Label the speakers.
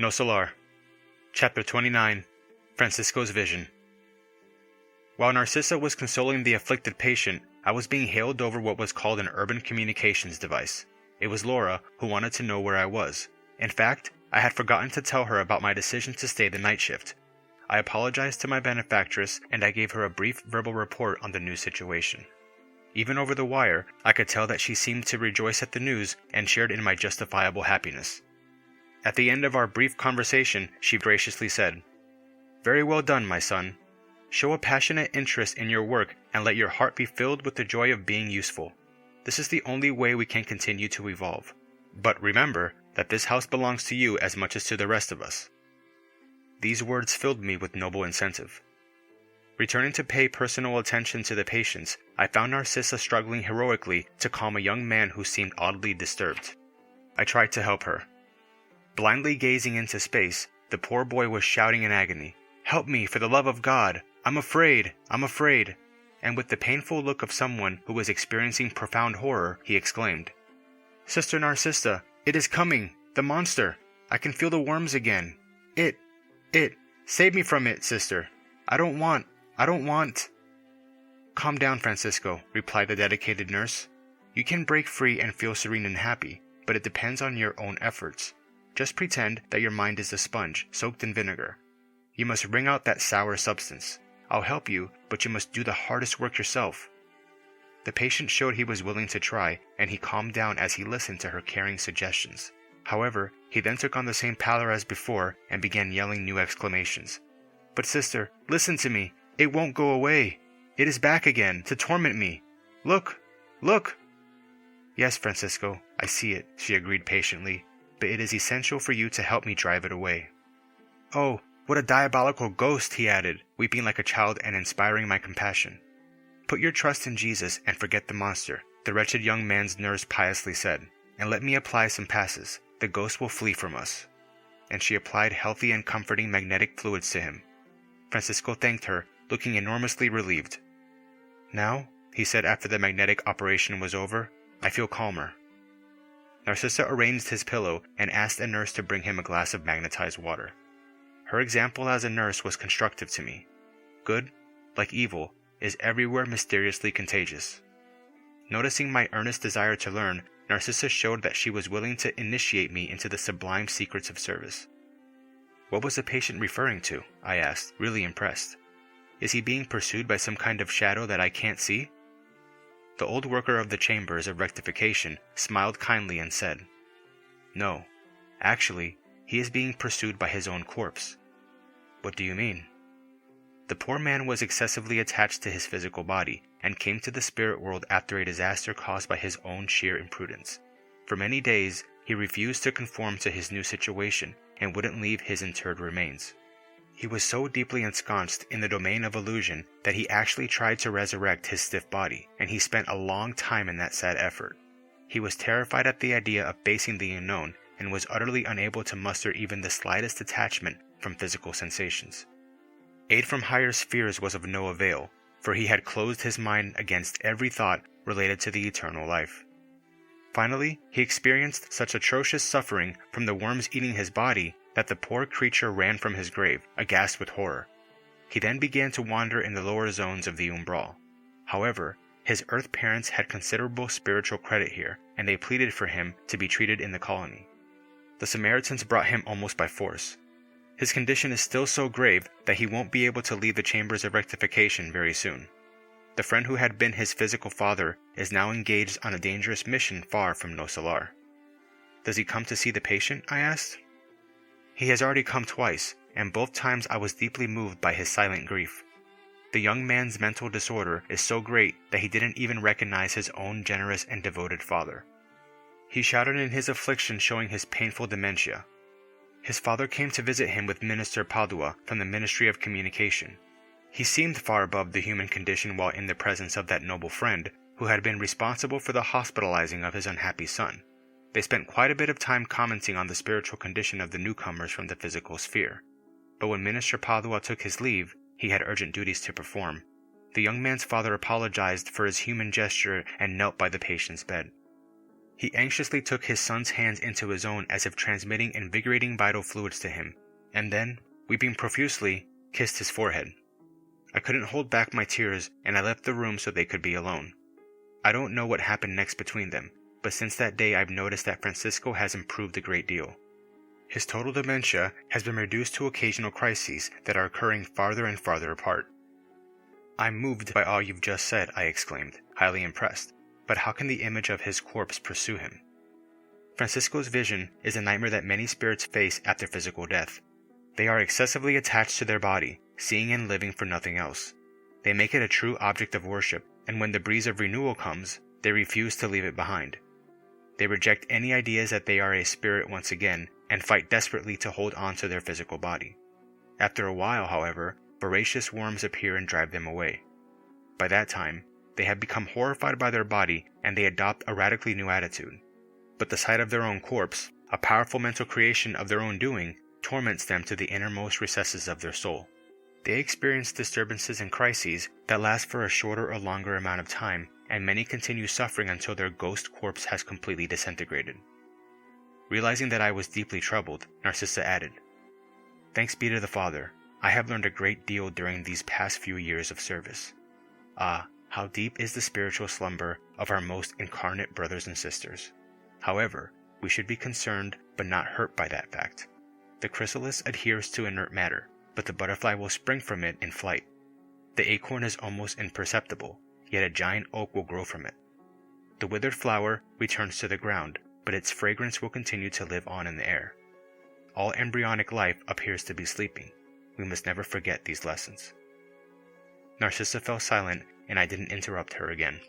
Speaker 1: Nosso Lar. Chapter 29. Francisco's Vision. While Narcissa was consoling the afflicted patient, I was being hailed over what was called an urban communications device. It was Laura, who wanted to know where I was. In fact, I had forgotten to tell her about my decision to stay the night shift. I apologized to my benefactress, and I gave her a brief verbal report on the new situation. Even over the wire, I could tell that she seemed to rejoice at the news and shared in my justifiable happiness. At the end of our brief conversation, she graciously said, "Very well done, my son. Show a passionate interest in your work and let your heart be filled with the joy of being useful. This is the only way we can continue to evolve. But remember that this house belongs to you as much as to the rest of us." These words filled me with noble incentive. Returning to pay personal attention to the patients, I found Narcissa struggling heroically to calm a young man who seemed oddly disturbed. I tried to help her. Blindly gazing into space, the poor boy was shouting in agony, "Help me, for the love of God! I'm afraid! I'm afraid!" And with the painful look of someone who was experiencing profound horror, he exclaimed, "Sister Narcissa, it is coming! The monster! I can feel the worms again! It! Save me from it, sister! I don't want! "Calm down, Francisco," replied the dedicated nurse. "You can break free and feel serene and happy, but it depends on your own efforts. Just pretend that your mind is a sponge soaked in vinegar. You must wring out that sour substance. I'll help you, but you must do the hardest work yourself." The patient showed he was willing to try, and he calmed down as he listened to her caring suggestions. However, he then took on the same pallor as before and began yelling new exclamations. "But sister, listen to me. It won't go away. It is back again, to torment me. Look! Look!" "Yes, Francisco, I see it," she agreed patiently, "but it is essential for you to help me drive it away." "Oh, what a diabolical ghost," he added, weeping like a child and inspiring my compassion. "Put your trust in Jesus and forget the monster," the wretched young man's nurse piously said, "and let me apply some passes. The ghost will flee from us." And she applied healthy and comforting magnetic fluids to him. Francisco thanked her, looking enormously relieved. "Now," he said after the magnetic operation was over, "I feel calmer." Narcissa arranged his pillow and asked a nurse to bring him a glass of magnetized water. Her example as a nurse was constructive to me. Good, like evil, is everywhere mysteriously contagious. Noticing my earnest desire to learn, Narcissa showed that she was willing to initiate me into the sublime secrets of service. "What was the patient referring to?" I asked, really impressed. "Is he being pursued by some kind of shadow that I can't see?" The old worker of the chambers of rectification smiled kindly and said, "No, actually, he is being pursued by his own corpse." "What do you mean?" "The poor man was excessively attached to his physical body and came to the spirit world after a disaster caused by his own sheer imprudence. For many days, he refused to conform to his new situation and wouldn't leave his interred remains. He was so deeply ensconced in the domain of illusion that he actually tried to resurrect his stiff body, and he spent a long time in that sad effort. He was terrified at the idea of facing the unknown and was utterly unable to muster even the slightest detachment from physical sensations. Aid from higher spheres was of no avail, for he had closed his mind against every thought related to the eternal life. Finally, he experienced such atrocious suffering from the worms eating his body that the poor creature ran from his grave, aghast with horror. He then began to wander in the lower zones of the umbral. However, his earth parents had considerable spiritual credit here, and they pleaded for him to be treated in the colony. The Samaritans brought him almost by force. His condition is still so grave that he won't be able to leave the chambers of rectification very soon. The friend who had been his physical father is now engaged on a dangerous mission far from Nosso Lar. "Does he come to see the patient?" I asked. "He has already come twice, and both times I was deeply moved by his silent grief. The young man's mental disorder is so great that he didn't even recognize his own generous and devoted father. He shouted in his affliction, showing his painful dementia. His father came to visit him with Minister Padua from the Ministry of Communication. He seemed far above the human condition while in the presence of that noble friend, who had been responsible for the hospitalizing of his unhappy son. They spent quite a bit of time commenting on the spiritual condition of the newcomers from the physical sphere. But when Minister Padua took his leave, he had urgent duties to perform. The young man's father apologized for his human gesture and knelt by the patient's bed. He anxiously took his son's hands into his own as if transmitting invigorating vital fluids to him, and then, weeping profusely, kissed his forehead. I couldn't hold back my tears, and I left the room so they could be alone. I don't know what happened next between them, but since that day I've noticed that Francisco has improved a great deal. His total dementia has been reduced to occasional crises that are occurring farther and farther apart. "I'm moved by all you've just said," I exclaimed, highly impressed. "But how can the image of his corpse pursue him?" Francisco's vision is a nightmare that many spirits face after physical death. They are excessively attached to their body, seeing and living for nothing else. They make it a true object of worship, and when the breeze of renewal comes, they refuse to leave it behind. They reject any ideas that they are a spirit once again, and fight desperately to hold on to their physical body. After a while, however, voracious worms appear and drive them away. By that time, they have become horrified by their body, and they adopt a radically new attitude. But the sight of their own corpse, a powerful mental creation of their own doing, torments them to the innermost recesses of their soul. They experience disturbances and crises that last for a shorter or longer amount of time, and many continue suffering until their ghost corpse has completely disintegrated. Realizing that I was deeply troubled, Narcissa added, "Thanks be to the Father, I have learned a great deal during these past few years of service. Ah, how deep is the spiritual slumber of our most incarnate brothers and sisters. However, we should be concerned but not hurt by that fact. The chrysalis adheres to inert matter, but the butterfly will spring from it in flight. The acorn is almost imperceptible, yet a giant oak will grow from it. The withered flower returns to the ground, but its fragrance will continue to live on in the air. All embryonic life appears to be sleeping. We must never forget these lessons." Narcissa fell silent, and I didn't interrupt her again.